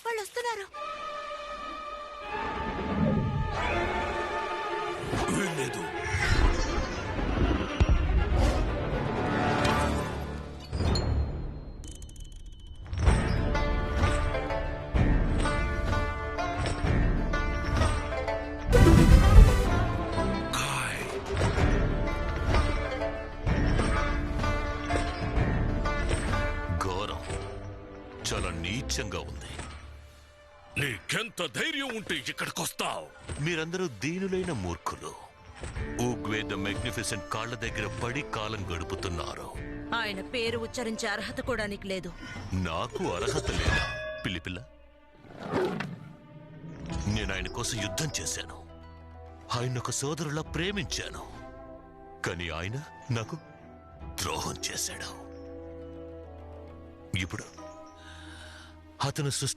వాళ్ళు వస్తున్నారు. వీల్లేదు. ఘోరం, చాలా నీచంగా ఉంది. నీకెంత ధైర్యం ఉంటే ఇక్కడికొస్తావు? మీరందరూ దీనులైన మూర్ఖులు. ఊగ్వే ద మెగ్నిఫిసెంట్ కాళ్ల దగ్గర పడి కాలం గడుపుతున్నారు. ఆయన పేరు ఉచ్చరించే అర్హత కూడా నీకు లేదు. నాకు అర్హత లేదా? పిల్లిపిల్ల, నేను ఆయన కోసం యుద్ధం చేశాను. ఆయన ఒక సోదరులా ప్రేమించాను. కానీ ఆయన నాకు ద్రోహం చేశాడు. ఇప్పుడు అతను సృష్టి